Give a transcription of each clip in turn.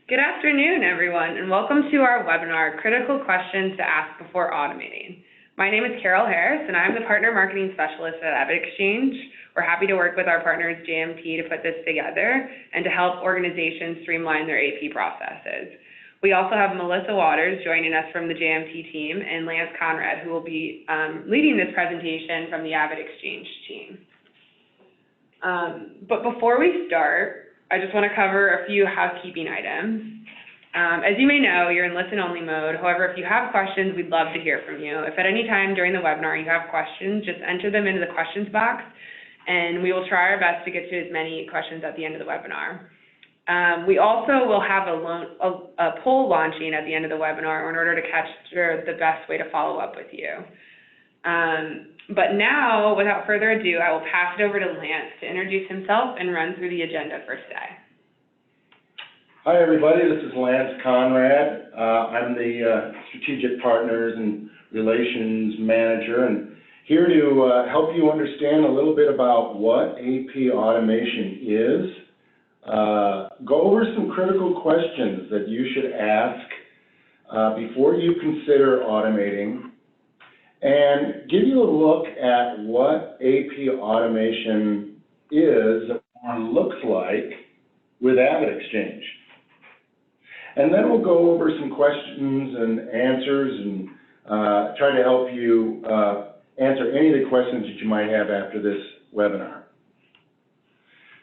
Good afternoon, everyone, and welcome to our webinar, Critical Questions to Ask Before Automating. My name is Carol Harris, and I'm the Partner Marketing Specialist at AvidXchange. We're happy to work with our partners, JMP, to put this together and to help organizations streamline their AP processes. We also have Melissa Waters joining us from the JMP team and Lance Conrad, who will be leading this presentation from the AvidXchange team. But before we start, I just want to cover a few housekeeping items. As you may know, you're in listen-only mode. However, if you have questions, we'd love to hear from you. If at any time during the webinar you have questions, just enter them into the questions box, and we will try our best to get to as many questions at the end of the webinar. We also will have a poll launching at the end of the webinar in order to capture the best way to follow up with you. But now, without further ado, I will pass it over to Lance to introduce himself and run through the agenda for today. Hi, everybody. This is Lance Conrad. I'm the Strategic Partners and Relations Manager, and here to help you understand a little bit about what AP automation is, go over some critical questions that you should ask before you consider automating, and give you a look at what AP automation is or looks like with AvidXchange. And then we'll go over some questions and answers and try to help you answer any of the questions that you might have after this webinar.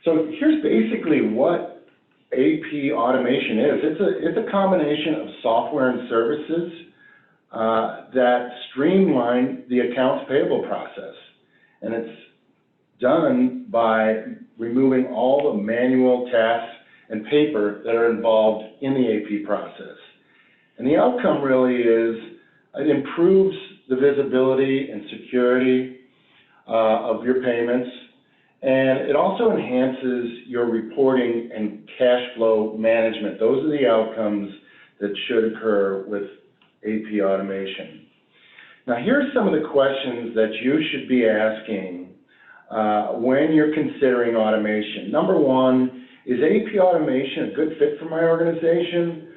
So here's basically what AP automation is. It's a combination of software and services that streamline the accounts payable process. And it's done by removing all the manual tasks and paper that are involved in the AP process. And the outcome really is it improves the visibility and security of your payments, and it also enhances your reporting and cash flow management. Those are the outcomes that should occur with AP automation. Now, here's some of the questions that you should be asking when you're considering automation. Number one, is AP automation a good fit for my organization?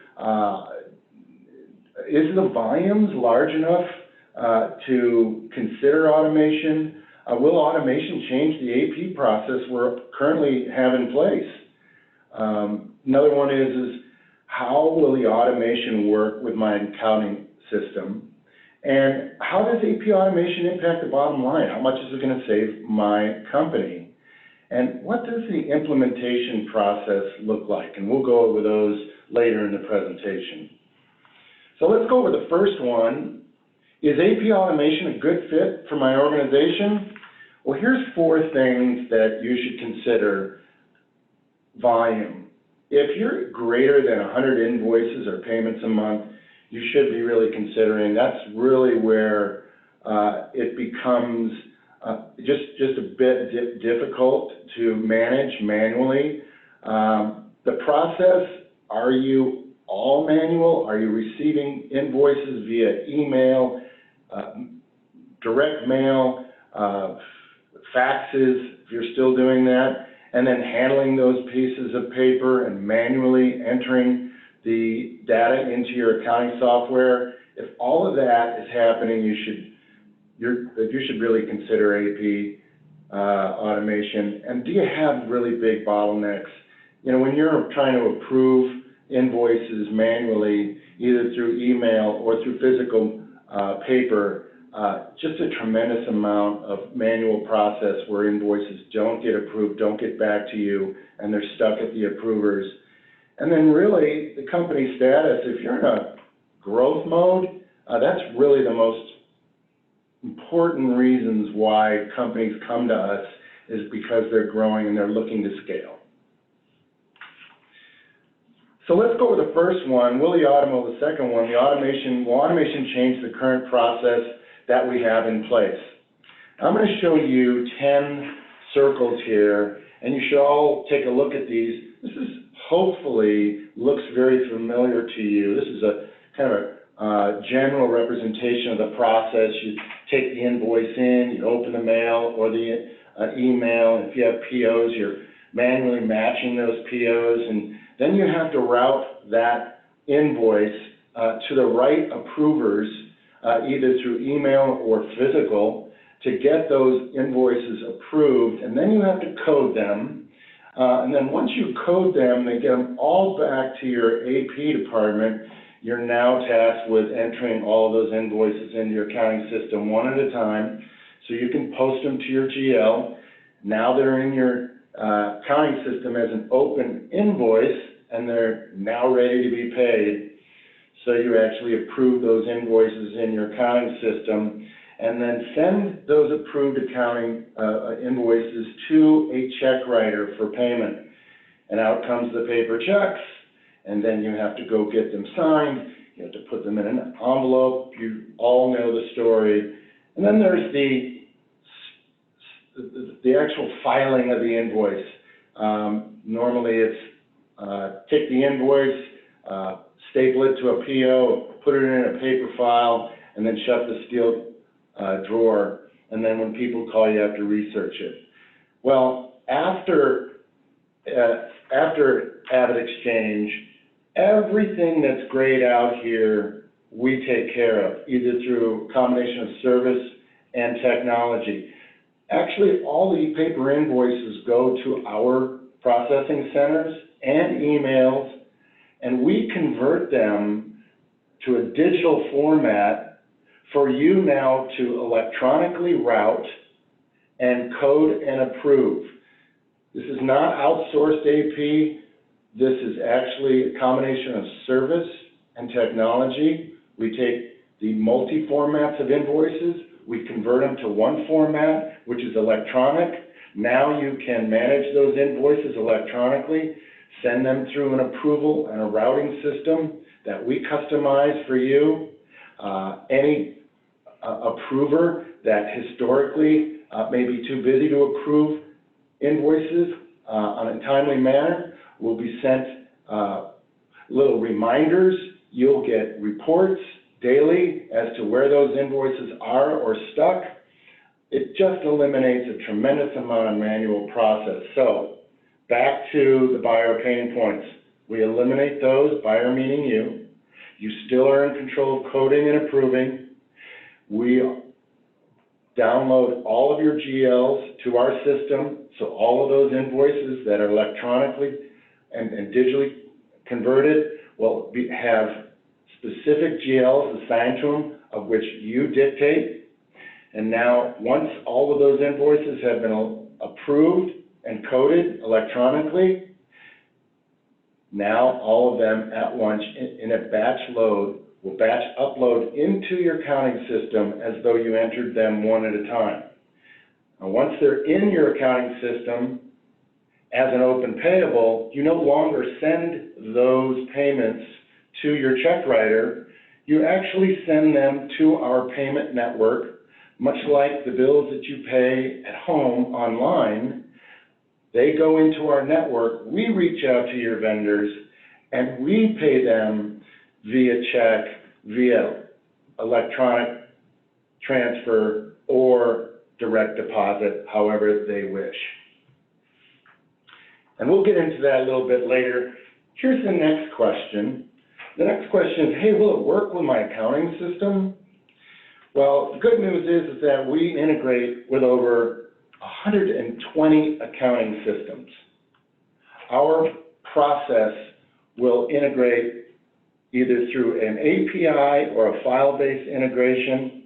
Is the volumes large enough to consider automation? Will automation change the AP process we currently have in place? Another one is how will the automation work with my accounting system? And how does AP automation impact the bottom line? How much is it going to save my company? And what does the implementation process look like? And we'll go over those later in the presentation. So let's go over the first one. Is AP automation a good fit for my organization? Well, here's 4 things that you should consider. Volume. If you're greater than 100 invoices or payments a month, you should be really considering. That's really where it becomes just a bit difficult to manage manually. The process, are you all manual? Are you receiving invoices via email, direct mail, faxes, if you're still doing that, and then handling those pieces of paper and manually entering the data into your accounting software? If all of that is happening, you should really consider AP automation. And do you have really big bottlenecks? You know, when you're trying to approve invoices manually, either through email or through physical paper, just a tremendous amount of manual process where invoices don't get approved, don't get back to you, and they're stuck at the approvers. And then really, the company status, if you're in a growth mode, that's really the most important reasons why companies come to us, is because they're growing and they're looking to scale. So let's go with the first one. Will the second one, will automation change the current process that we have in place? I'm going to show you 10 circles here, and you should all take a look at these. This is hopefully looks very familiar to you. This is a kind of a general representation of the process. You take the invoice in, you open the mail or the email. If you have POs, you're manually matching those POs and Then you have to route that invoice to the right approvers, either through email or physical, to get those invoices approved, and then you have to code them. And then once you code them, they get them all back to your AP department. You're now tasked with entering all of those invoices into your accounting system one at a time, so you can post them to your GL. Now they're in your accounting system as an open invoice, and they're now ready to be paid. So you actually approve those invoices in your accounting system, and then send those approved accounting invoices to a check writer for payment. And out comes the paper checks, and then you have to go get them signed. You have to put them in an envelope. You all know the story. And then there's the actual filing of the invoice. Normally it's take the invoice, staple it to a PO, put it in a paper file, and then shut the steel drawer, and then when people call, you have to research it. Well, after AvidXchange, everything that's grayed out here, we take care of, either through a combination of service and technology. Actually, all the paper invoices go to our processing centers and emails, and we convert them to a digital format for you now to electronically route and code and approve. This is not outsourced AP. This is actually a combination of service and technology. We take the multi-formats of invoices, we convert them to one format, which is electronic. Now you can manage those invoices electronically, send them through an approval and a routing system that we customize for you. Any approver that historically may be too busy to approve invoices on a timely manner will be sent little reminders. You'll get reports daily as to where those invoices are or stuck. It just eliminates a tremendous amount of manual process. So back to the buyer pain points. We eliminate those, buyer meaning you. You still are in control of coding and approving. We download all of your GLs to our system, so all of those invoices that are electronically and digitally converted will have specific GLs assigned to them, of which you dictate. And now, once all of those invoices have been approved and coded electronically, now all of them at once in a batch load will batch upload into your accounting system as though you entered them one at a time. Now, once they're in your accounting system as an open payable, you no longer send those payments to your check writer. You actually send them to our payment network, much like the bills that you pay at home online. They go into our network, we reach out to your vendors, and we pay them via check, via electronic transfer, or direct deposit, however they wish. And we'll get into that a little bit later. Here's the next question. The next question is, hey, will it work with my accounting system? Well, the good news is that we integrate with over 120 accounting systems. Our process will integrate either through an API or a file-based integration.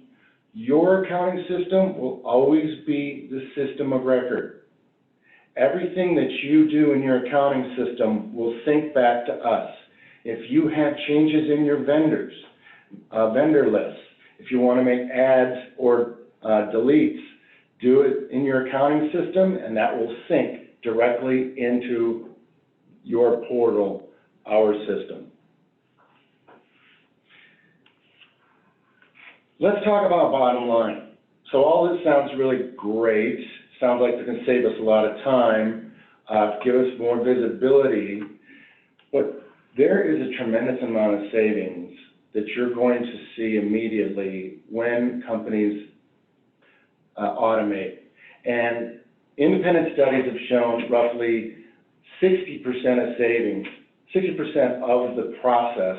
Your accounting system will always be the system of record. Everything that you do in your accounting system will sync back to us. If you have changes in your vendors, vendor lists, if you want to make adds or deletes, do it in your accounting system, and that will sync directly into your portal, our system. Let's talk about bottom line. So all this sounds really great. Sounds like it can save us a lot of time, give us more visibility, but there is a tremendous amount of savings that you're going to see immediately when companies automate. And independent studies have shown roughly 60% of savings 60% of the process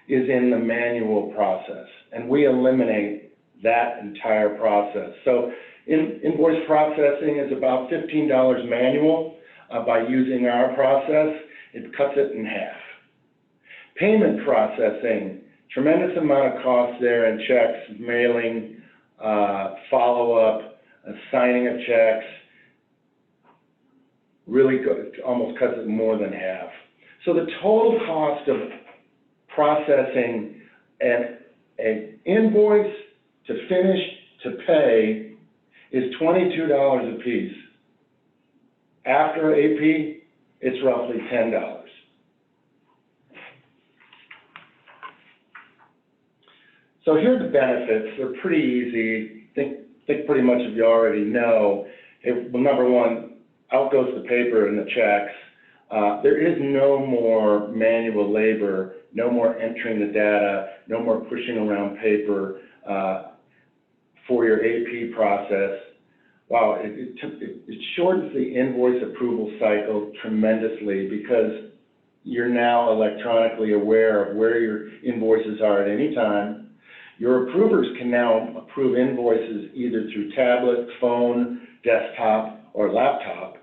is in the manual process, and we eliminate that entire process. So invoice processing is about $15 manual. By using our process, it cuts it in half. Payment processing, tremendous amount of cost there in checks, mailing, follow-up, signing of checks, really almost cuts it more than half. So the total cost of processing an invoice to finish to pay is $22 a piece. After AP, it's roughly $10. So here are the benefits. They're pretty easy. I think pretty much of you already know. Well, number one, out goes the paper and the checks. There is no more manual labor, no more entering the data, no more pushing around paper for your AP process. Wow, it shortens the invoice approval cycle tremendously because you're now electronically aware of where your invoices are at any time. Your approvers can now approve invoices either through tablet, phone, desktop, or laptop.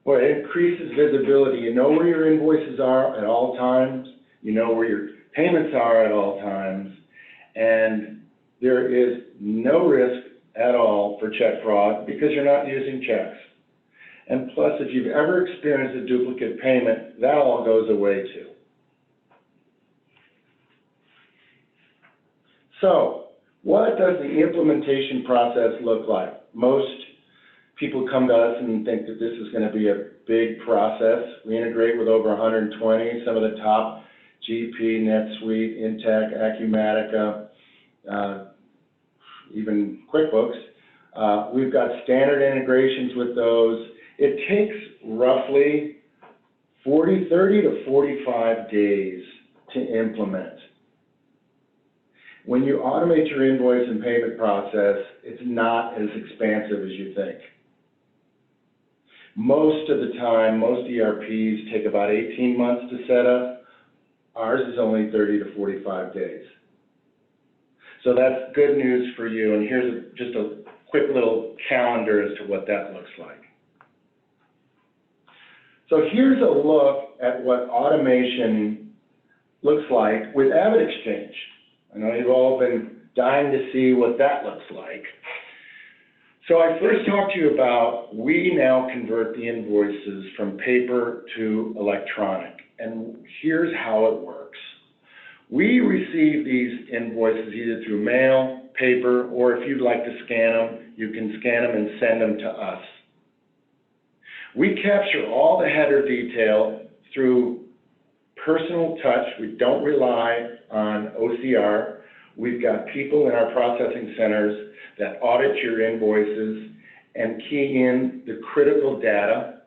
Well, it increases visibility. You know where your invoices are at all times. You know where your payments are at all times. And there is no risk at all for check fraud because you're not using checks. And plus, if you've ever experienced a duplicate payment, that all goes away too. So, what does the implementation process look like? Most people come to us and think that this is going to be a big process. We integrate with over 120, some of the top, GP, NetSuite, Intech, Acumatica, even QuickBooks. We've got standard integrations with those. It takes roughly 30 to 45 days to implement. When you automate your invoice and payment process, it's not as expansive as you think. Most of the time, most ERPs take about 18 months to set up. Ours is only 30 to 45 days. So that's good news for you, and here's just a quick little calendar as to what that looks like. So here's a look at what automation looks like with AvidXchange. I know you've all been dying to see what that looks like. So I first talked to you about we now convert the invoices from paper to electronic, and here's how it works. We receive these invoices either through mail, paper, or if you'd like to scan them, you can scan them and send them to us. We capture all the header detail through personal touch. We don't rely on OCR. We've got people in our processing centers that audit your invoices and key in the critical data,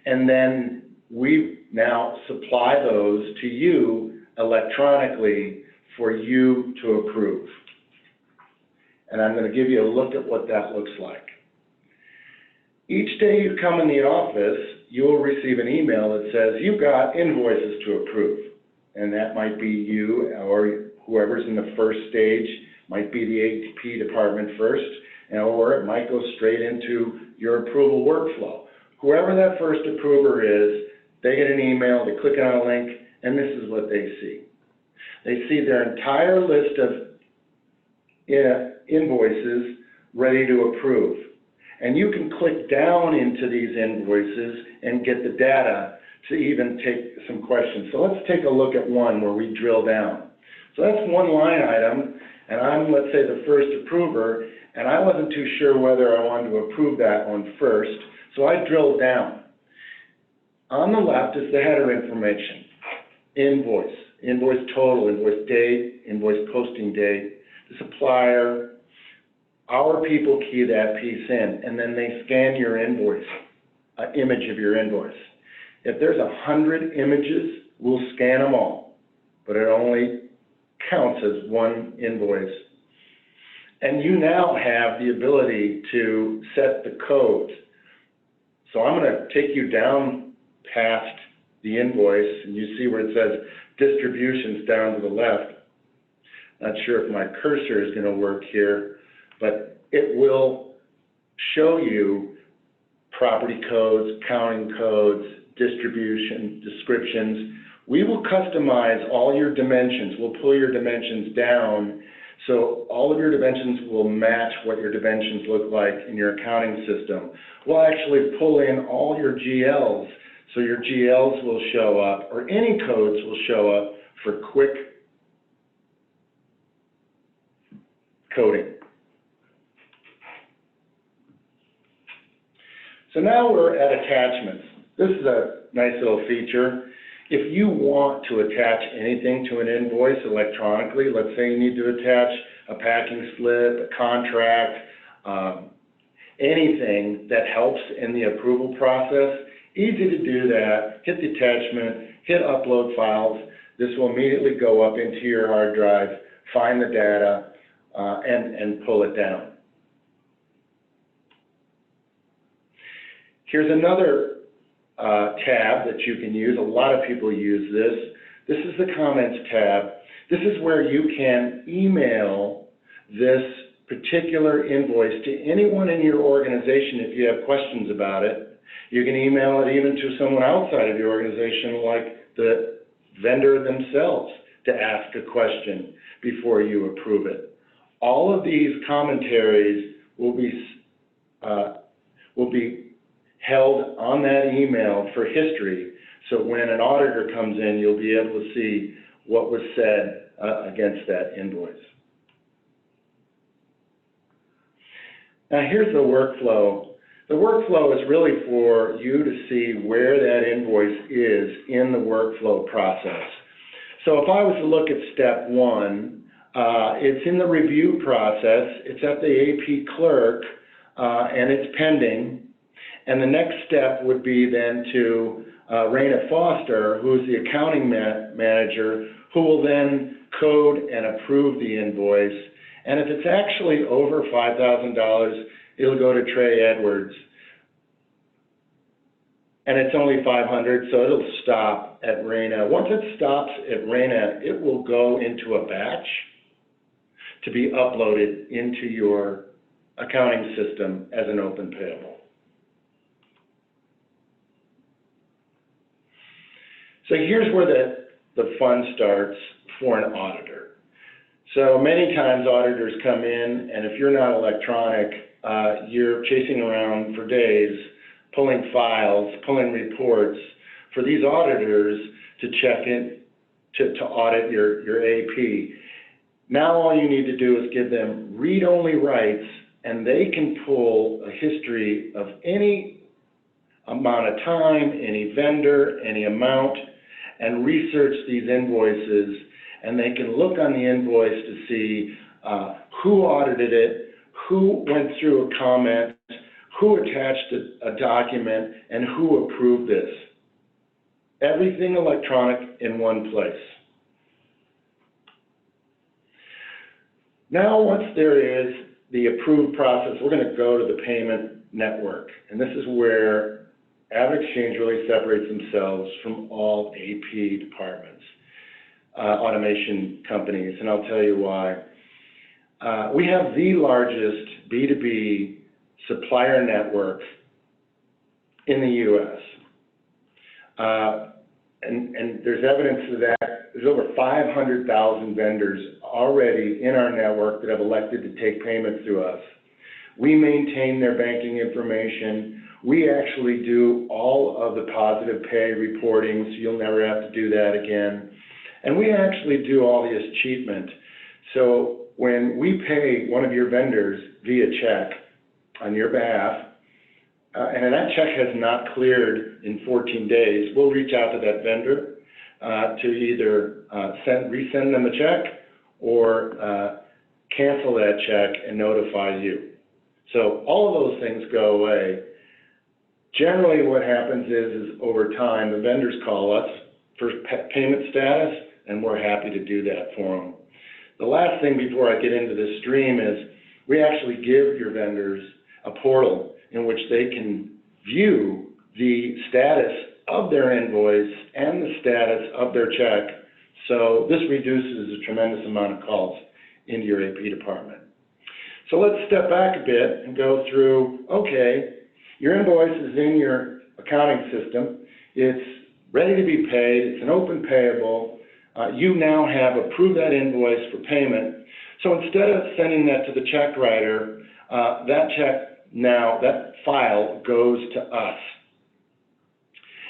and then we now supply those to you electronically for you to approve. And I'm going to give you a look at what that looks like. Each day you come in the office, you will receive an email that says you've got invoices to approve. And that might be you or whoever's in the first stage, might be the AP department first, or it might go straight into your approval workflow. Whoever that first approver is, they get an email, they click on a link, and this is what they see. They see their entire list of invoices ready to approve. And you can click down into these invoices and get the data to even take some questions. So let's take a look at one where we drill down. So that's one line item, and I'm, let's say, the first approver, and I wasn't too sure whether I wanted to approve that one first, so I drilled down. On the left is the header information, invoice, invoice total, invoice date, invoice posting date, the supplier. Our people key that piece in, and then they scan your invoice, image of your invoice. If there's 100 images, we'll scan them all, but it only counts as one invoice. And you now have the ability to set the code. So I'm going to take you down past the invoice, and you see where it says distributions down to the left. Not sure if my cursor is going to work here, but it will show you property codes, accounting codes, distribution, descriptions. We will customize all your dimensions. We'll pull your dimensions down so all of your dimensions will match what your dimensions look like in your accounting system. We'll actually pull in all your GLs, so your GLs will show up, or any codes will show up for quick coding. So now we're at attachments. This is a nice little feature. If you want to attach anything to an invoice electronically, let's say you need to attach a packing slip, a contract, anything that helps in the approval process, easy to do that. Hit the attachment, hit upload files. This will immediately go up into your hard drive, find the data, and pull it down. Here's another tab that you can use. A lot of people use this. This is the comments tab. This is where you can email this particular invoice to anyone in your organization if you have questions about it. You can email it even to someone outside of your organization, like the vendor themselves, to ask a question before you approve it. All of these commentaries will be held on that email for history, so when an auditor comes in, you'll be able to see what was said against that invoice. Now here's the workflow. The workflow is really for you to see where that invoice is in the workflow process. So if I was to look at step 1, it's in the review process, it's at the AP clerk, and it's pending. And the next step would be then to Raina Foster, who's the accounting manager, who will then code and approve the invoice. And if it's actually over $5,000, it'll go to Trey Edwards. And it's only $500, so it'll stop at Raina. Once it stops at Raina, it will go into a batch to be uploaded into your accounting system as an open payable. So here's where the fun starts for an auditor. So many times auditors come in, and if you're not electronic, you're chasing around for days, pulling files, pulling reports for these auditors to check in, to audit your AP. Now all you need to do is give them read-only rights, and they can pull a history of any amount of time, any vendor, any amount, and research these invoices, and they can look on the invoice to see who audited it, who went through a comment, who attached a document, and who approved this. Everything electronic in one place. Now, once there is the approved process, we're going to go to the payment network, and this is where AvidXchange really separates themselves from all AP departments, automation companies, and I'll tell you why. We have the largest B2B supplier network in the U.S. And there's evidence of that. There's over 500,000 vendors already in our network that have elected to take payment through us. We maintain their banking information. We actually do all of the positive pay reporting, so you'll never have to do that again. And we actually do all the achievement. So when we pay one of your vendors via check on your behalf, and that check has not cleared in 14 days, we'll reach out to that vendor to either resend them a check or cancel that check and notify you. So all of those things go away. Generally what happens is over time, the vendors call us for payment status, and we're happy to do that for them. The last thing before I get into this stream is we actually give your vendors a portal in which they can view the status of their invoice and the status of their check. So this reduces a tremendous amount of calls into your AP department. So let's step back a bit and go through, okay, your invoice is in your accounting system. It's ready to be paid. It's an open payable. You now have approved that invoice for payment. So instead of sending that to the check writer, that file goes to us.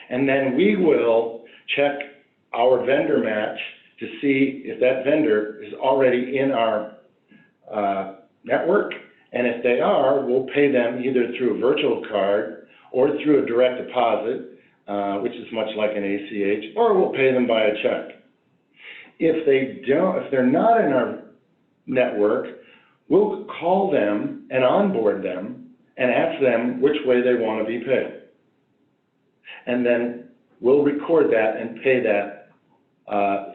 And then we will check our vendor match to see if that vendor is already in our network. And if they are, we'll pay them either through a virtual card or through a direct deposit, which is much like an ACH, or we'll pay them by a check. If they're not in our network, we'll call them and onboard them and ask them which way they want to be paid. And then we'll record that and pay that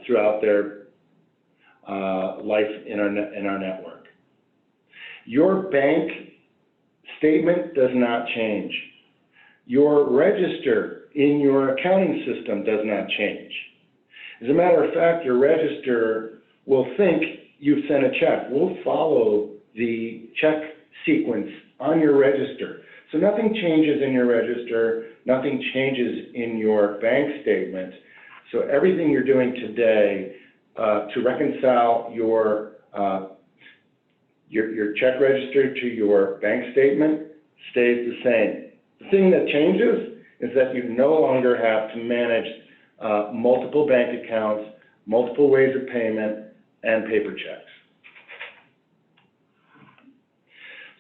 throughout their life in our network. Your bank statement does not change. Your register in your accounting system does not change. As a matter of fact, your register will think you've sent a check. We'll follow the check sequence on your register. So nothing changes in your register, nothing changes in your bank statement. So everything you're doing today to reconcile your check register to your bank statement stays the same. The thing that changes is that you no longer have to manage multiple bank accounts, multiple ways of payment, and paper checks.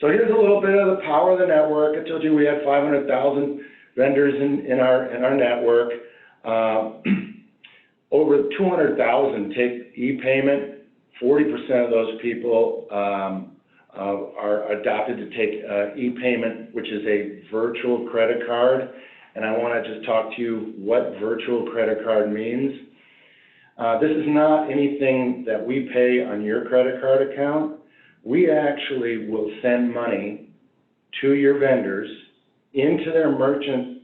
So here's a little bit of the power of the network. I told you we have 500,000 vendors in our network. Over 200,000 take e-payment. 40% of those people are adopted to take e-payment, which is a virtual credit card. And I want to just talk to you what virtual credit card means. This is not anything that we pay on your credit card account. We actually will send money to your vendors into their merchant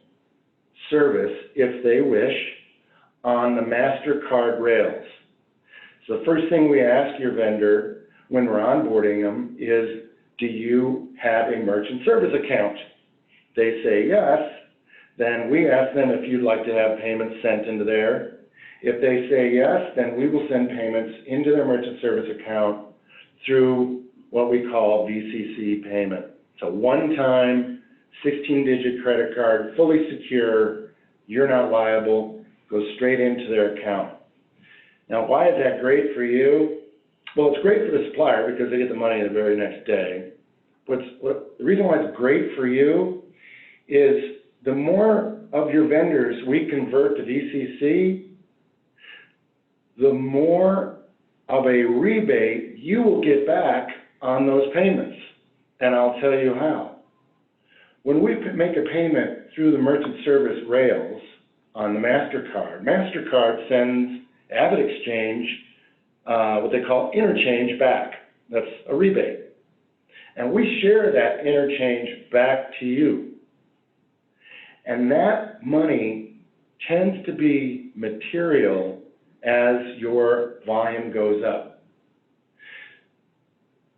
service, if they wish, on the MasterCard rails. So the first thing we ask your vendor when we're onboarding them is, do you have a merchant service account? They say yes. Then we ask them if you'd like to have payments sent into there. If they say yes, then we will send payments into their merchant service account through what we call VCC payment. It's a one-time 16-digit credit card, fully secure, you're not liable, goes straight into their account. Now, why is that great for you? Well, it's great for the supplier because they get the money the very next day. The reason why it's great for you is the more of your vendors we convert to VCC, the more of a rebate you will get back on those payments. And I'll tell you how. When we make a payment through the merchant service rails on the MasterCard sends AvidXchange what they call interchange back. That's a rebate. And we share that interchange back to you. And that money tends to be material as your volume goes up.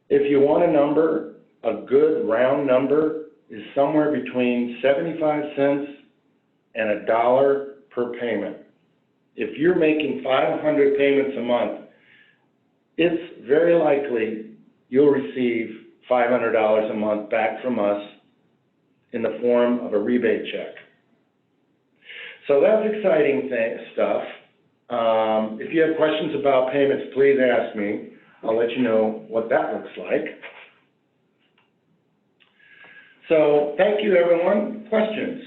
If you want a number, a good round number is somewhere between 75 cents and $1 per payment. If you're making 500 payments a month, it's very likely you'll receive $500 a month back from us in the form of a rebate check. So that's exciting stuff. If you have questions about payments, please ask me. I'll let you know what that looks like. So thank you, everyone. Questions?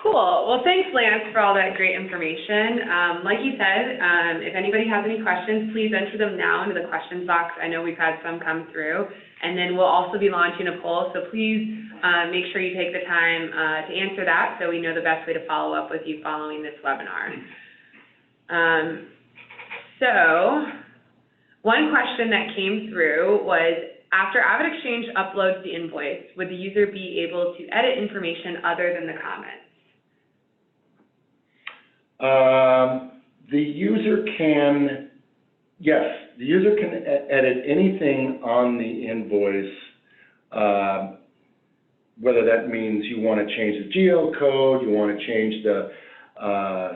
Cool. Well, thanks, Lance, for all that great information. Like you said, if anybody has any questions, please enter them now into the questions box. I know we've had some come through. And then we'll also be launching a poll, so please make sure you take the time to answer that so we know the best way to follow up with you following this webinar. So one question that came through was, after AvidXchange uploads the invoice, would the user be able to edit information other than the comments? The user can, yes, the user can edit anything on the invoice, whether that means you want to change the GL code, you want to change the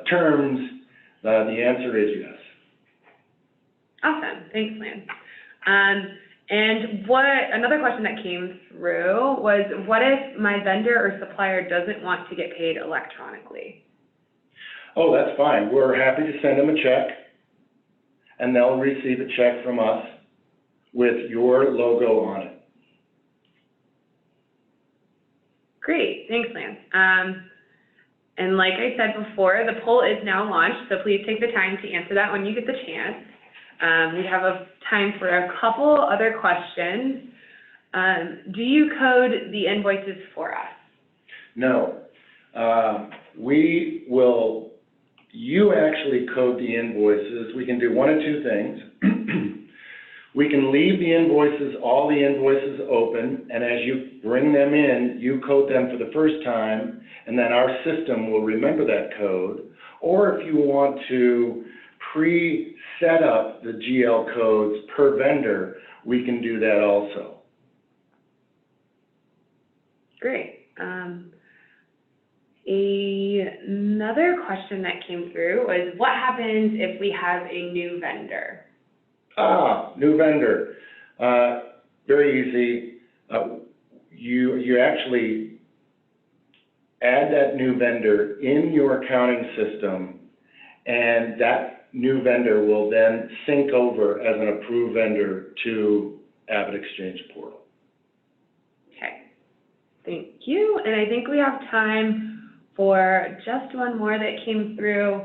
terms. The answer is yes. Awesome, thanks, Lance. And another question that came through was, what if my vendor or supplier doesn't want to get paid electronically? Oh, that's fine. We're happy to send them a check, and they'll receive a check from us with your logo on it. Great, thanks, Lance. And like I said before, the poll is now launched, so please take the time to answer that when you get the chance. We have time for a couple other questions. Do you code the invoices for us? No. You actually code the invoices. We can do one of two things. We can leave the invoices, all the invoices open, and as you bring them in, you code them for the first time, and then our system will remember that code. Or if you want to pre-set up the GL codes per vendor, we can do that also. Great. Another question that came through was, what happens if we have a new vendor? New vendor. Very easy. You actually add that new vendor in your accounting system, and that new vendor will then sync over as an approved vendor to AvidXchange portal. Okay, thank you. And I think we have time for just one more that came through.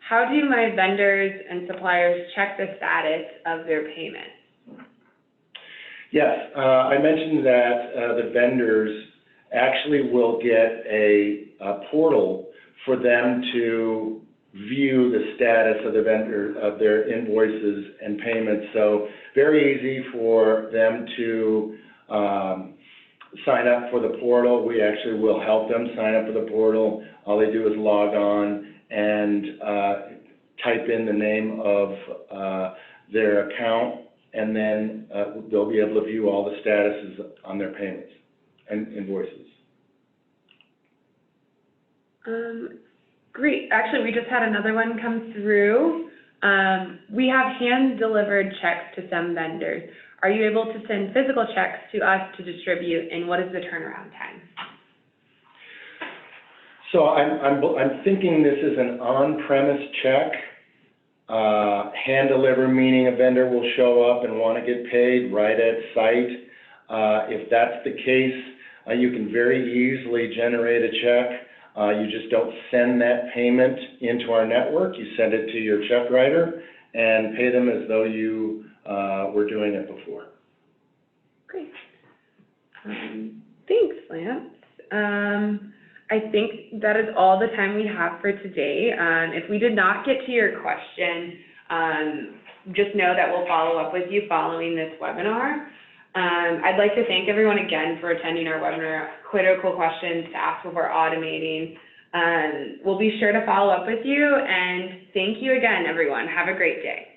How do my vendors and suppliers check the status of their payments? Yes, I mentioned that the vendors actually will get a portal for them to view the status of of their invoices and payments. So very easy for them to sign up for the portal. We actually will help them sign up for the portal. All they do is log on and type in the name of their account, and then they'll be able to view all the statuses on their payments and invoices. Great. Actually, we just had another one come through. We have hand-delivered checks to some vendors. Are you able to send physical checks to us to distribute, and what is the turnaround time? So I'm thinking this is an on-premise check. Hand deliver meaning a vendor will show up and want to get paid right at site. If that's the case, you can very easily generate a check. You just don't send that payment into our network. You send it to your check writer and pay them as though you were doing it before. Great. Thanks, Lance. I think that is all the time we have for today. If we did not get to your question, just know that we'll follow up with you following this webinar. I'd like to thank everyone again for attending our webinar. Critical questions to ask before automating. We'll be sure to follow up with you, and thank you again, everyone. Have a great day.